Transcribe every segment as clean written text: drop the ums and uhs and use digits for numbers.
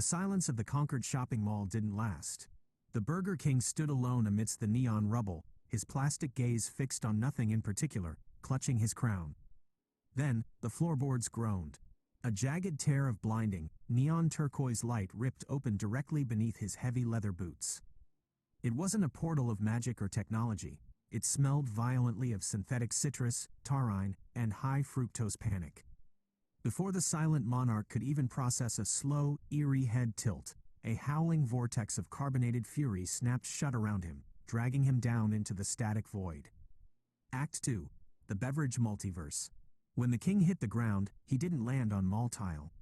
The silence of the conquered shopping mall didn't last. The Burger King stood alone amidst the neon rubble, his plastic gaze fixed on nothing in particular, clutching his crown. Then, the floorboards groaned. A jagged tear of blinding, neon turquoise light ripped open directly beneath his heavy leather boots. It wasn't a portal of magic or technology. It smelled violently of synthetic citrus, taurine, and high fructose panic. Before the silent monarch could even process a slow, eerie head tilt, a howling vortex of carbonated fury snapped shut around him, dragging him down into the static void. Act 2. The Beverage Multiverse. When the king hit the ground, he didn't land on mall tile.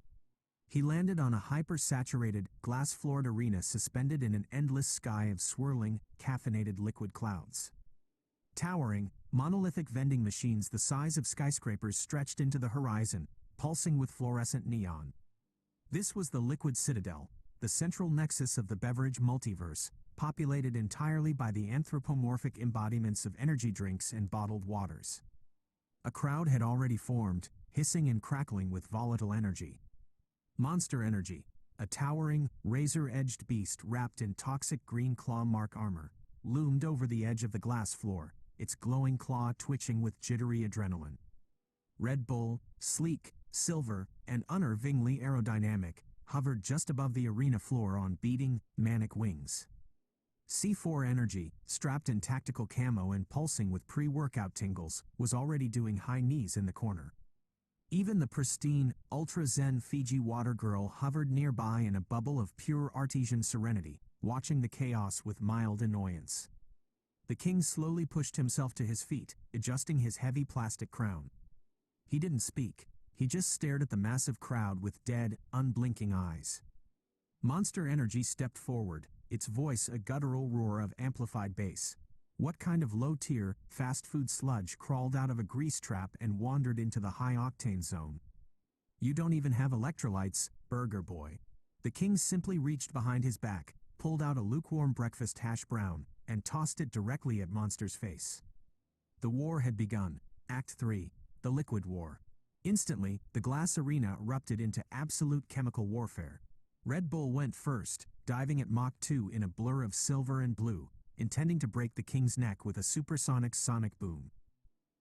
He landed on a hyper-saturated, glass-floored arena suspended in an endless sky of swirling, caffeinated liquid clouds. Towering, monolithic vending machines the size of skyscrapers stretched into the horizon, pulsing with fluorescent neon. This was the Liquid Citadel, the central nexus of the beverage multiverse, populated entirely by the anthropomorphic embodiments of energy drinks and bottled waters. A crowd had already formed, hissing and crackling with volatile energy. Monster Energy, a towering, razor-edged beast wrapped in toxic green claw mark armor, loomed over the edge of the glass floor, its glowing claw twitching with jittery adrenaline. Red Bull, sleek, silver, and unnervingly aerodynamic, hovered just above the arena floor on beating, manic wings. C4 Energy, strapped in tactical camo and pulsing with pre-workout tingles, was already doing high knees in the corner. Even the pristine, ultra-zen Fiji water girl hovered nearby in a bubble of pure artesian serenity, watching the chaos with mild annoyance. The king slowly pushed himself to his feet, adjusting his heavy plastic crown. He didn't speak. He just stared at the massive crowd with dead, unblinking eyes. Monster Energy stepped forward, its voice a guttural roar of amplified bass. What kind of low-tier, fast-food sludge crawled out of a grease trap and wandered into the high-octane zone? You don't even have electrolytes, Burger Boy. The king simply reached behind his back, pulled out a lukewarm breakfast hash brown, and tossed it directly at Monster's face. The war had begun. Act 3. The Liquid War. Instantly, the glass arena erupted into absolute chemical warfare. Red Bull went first, diving at Mach 2 in a blur of silver and blue, intending to break the king's neck with a supersonic sonic boom.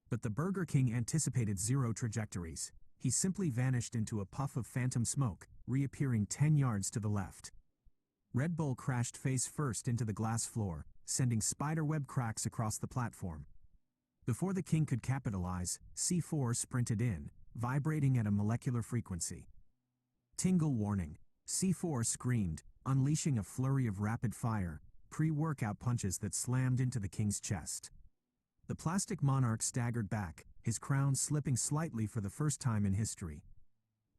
But the Burger King anticipated zero trajectories. He simply vanished into a puff of phantom smoke, reappearing 10 yards to the left. Red Bull crashed face first into the glass floor, sending spiderweb cracks across the platform. Before the king could capitalize, C4 sprinted in, vibrating at a molecular frequency. Tingle warning. C4 screamed, unleashing a flurry of rapid fire, pre-workout punches that slammed into the king's chest. The plastic monarch staggered back, his crown slipping slightly for the first time in history.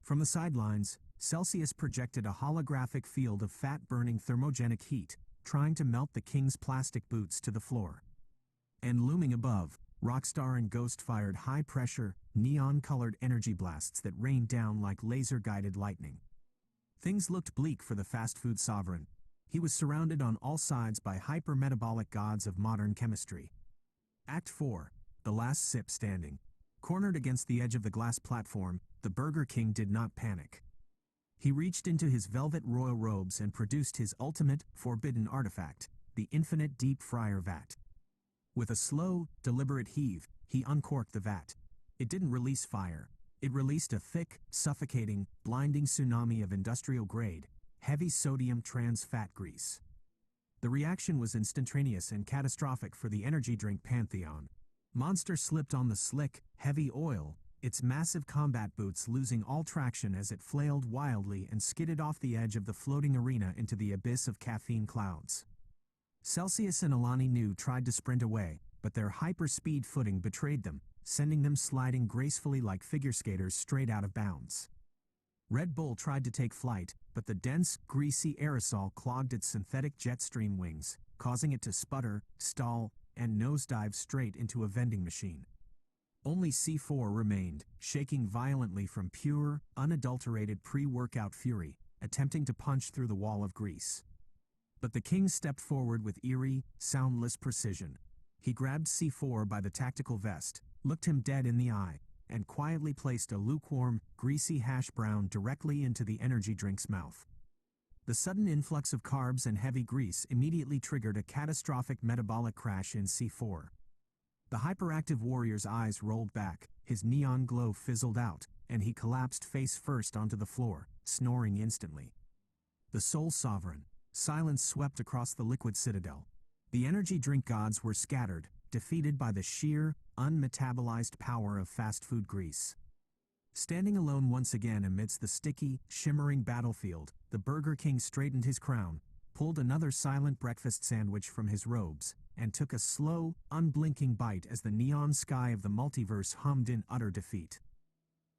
From the sidelines, Celsius projected a holographic field of fat-burning thermogenic heat, trying to melt the king's plastic boots to the floor. And looming above, Rockstar and Ghost fired high-pressure, neon-colored energy blasts that rained down like laser-guided lightning. Things looked bleak for the fast-food sovereign. He was surrounded on all sides by hyper-metabolic gods of modern chemistry. Act 4. The Last Sip Standing. Cornered against the edge of the glass platform, the Burger King did not panic. He reached into his velvet royal robes and produced his ultimate, forbidden artifact, the infinite deep fryer vat. With a slow, deliberate heave, he uncorked the vat. It didn't release fire. It released a thick, suffocating, blinding tsunami of industrial-grade, heavy sodium trans fat grease. The reaction was instantaneous and catastrophic for the energy drink pantheon. Monster slipped on the slick, heavy oil, its massive combat boots losing all traction as it flailed wildly and skidded off the edge of the floating arena into the abyss of caffeine clouds. Celsius and Alani Nu tried to sprint away, but their hyper-speed footing betrayed them, sending them sliding gracefully like figure skaters straight out of bounds. Red Bull tried to take flight, but the dense, greasy aerosol clogged its synthetic jet stream wings, causing it to sputter, stall, and nosedive straight into a vending machine. Only C4 remained, shaking violently from pure, unadulterated pre-workout fury, attempting to punch through the wall of grease. But the king stepped forward with eerie, soundless precision. He grabbed C4 by the tactical vest, looked him dead in the eye, and quietly placed a lukewarm, greasy hash brown directly into the energy drink's mouth. The sudden influx of carbs and heavy grease immediately triggered a catastrophic metabolic crash in C4. The hyperactive warrior's eyes rolled back, his neon glow fizzled out, and he collapsed face first onto the floor, snoring instantly. The Soul Sovereign. Silence swept across the liquid citadel. The energy drink gods were scattered, defeated by the sheer, unmetabolized power of fast food grease. Standing alone once again amidst the sticky, shimmering battlefield, the Burger King straightened his crown, pulled another silent breakfast sandwich from his robes, and took a slow, unblinking bite as the neon sky of the multiverse hummed in utter defeat.